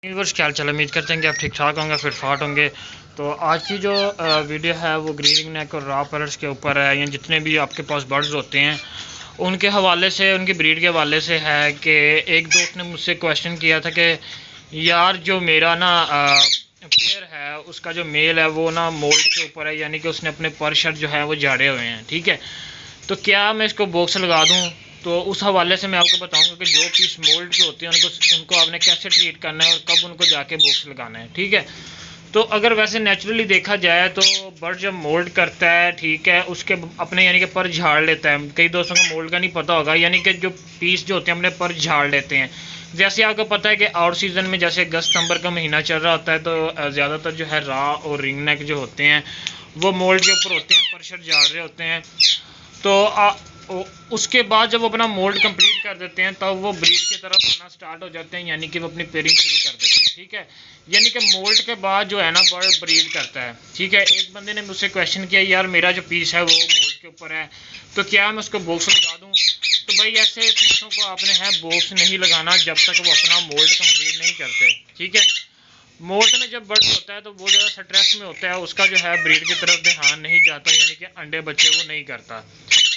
Viewers क्या हाल चाल, उम्मीद करते हैं कि आप ठीक ठाक होंगे, फिट फाट होंगे। तो आज की जो वीडियो है वो ग्रीनिंग नेक और रॉ पैरट्स के ऊपर है, या जितने भी आपके पास बर्ड्स होते हैं उनके हवाले से, उनकी ब्रीड के हवाले से है। कि एक दोस्त ने मुझसे क्वेश्चन किया था कि यार जो मेरा ना पेयर है उसका जो मेल है वो ना मोल्ड के ऊपर है, यानी कि उसने अपने पर शर्ट जो है वो झाड़े हुए हैं, ठीक है। तो क्या मैं इसको बॉक्स लगा दूं? तो उस हवाले से मैं आपको बताऊंगा कि जो पीस मोल्ड के होते हैं उनको आपने कैसे ट्रीट करना है और कब उनको जाके बॉक्स लगाना है, ठीक है। तो अगर वैसे नेचुरली देखा जाए तो बर्ड जब मोल्ड करता है, ठीक है, उसके अपने यानी कि पर झाड़ लेता है। कई दोस्तों को मोल्ड का नहीं पता होगा, यानी कि जो पीस जो होते हैं अपने पर झाड़ लेते हैं। जैसे आपको पता है कि आउट सीज़न में जैसे अगस्त सितंबर का महीना चल रहा होता है तो ज़्यादातर जो है रॉ और रिंग नेक जो होते हैं वो मोल्ड के ऊपर होते हैं, पर शर्ट झाड़ रहे होते हैं। तो उसके बाद जब वो अपना मोल्ड कंप्लीट कर देते हैं तब वो ब्रीड की तरफ आना स्टार्ट हो जाते हैं, यानी कि वो अपनी पेयरिंग शुरू कर देते हैं, ठीक है। यानी कि मोल्ड के बाद जो है ना बर्ड ब्रीड करता है, ठीक है। एक बंदे ने मुझसे क्वेश्चन किया, यार मेरा जो पीस है वो मोल्ड के ऊपर है तो क्या मैं उसको बॉक्स लगा दूँ? तो भाई ऐसे पीसों को आपने है बॉक्स नहीं लगाना जब तक वो अपना मोल्ड कंप्लीट नहीं करते, ठीक है। मोल्ट में जब बर्ड होता है तो वो ज़्यादा स्ट्रेस में होता है, उसका जो है ब्रीड की तरफ ध्यान नहीं जाता, यानी कि अंडे बच्चे वो नहीं करता,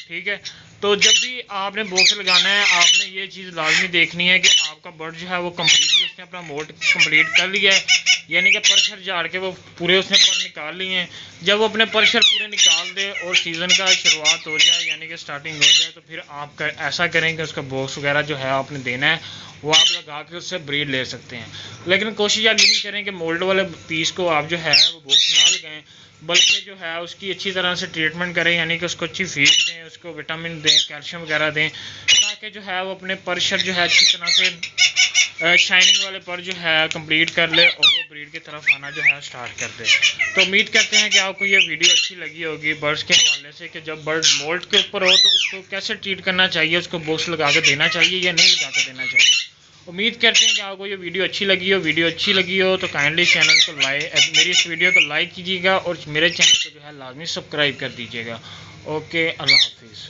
ठीक है। तो जब भी आपने बॉक्स लगाना है आपने ये चीज़ लाजमी देखनी है कि आपका बर्ड जो है वो कम्प्लीटली उसने अपना मोल्ट कंप्लीट कर लिया है, यानी कि परशर झाड़ के वो पूरे उसने पर निकाल लिए हैं। जब वो अपने परशर पूरे निकाल दे और सीज़न का शुरुआत हो जाए, यानी कि स्टार्टिंग हो जाए, तो फिर आप ऐसा करें कि उसका बॉक्स वगैरह जो है आपने देना है वो आप लगा के उससे ब्रीड ले सकते हैं। लेकिन कोशिश आप यही करें कि मोल्ड वाले पीस को आप जो है वो बॉक्स ना लगाएं, बल्कि जो है उसकी अच्छी तरह से ट्रीटमेंट करें, यानी कि उसको अच्छी फीड दें, उसको विटामिन दें, कैल्शियम वगैरह दें, ताकि जो है वो अपने पर शर्ट जो है अच्छी तरह से शाइनिंग वाले पर जो है कंप्लीट कर ले और वो ब्रीड की तरफ आना जो है स्टार्ट कर दे। तो उम्मीद करते हैं कि आपको ये वीडियो अच्छी लगी होगी बर्ड्स के हवाले से, कि जब बर्ड मोल्ड के ऊपर हो तो उसको कैसे ट्रीट करना चाहिए, उसको बॉक्स लगा के देना चाहिए या नहीं लगा के देना चाहिए। उम्मीद करते हैं कि आपको ये वीडियो अच्छी लगी हो। वीडियो अच्छी लगी हो तो काइंडली चैनल को मेरी इस वीडियो को लाइक कीजिएगा और मेरे चैनल को जो है लाजमी सब्सक्राइब कर दीजिएगा। ओके, अल्लाह हाफिज़।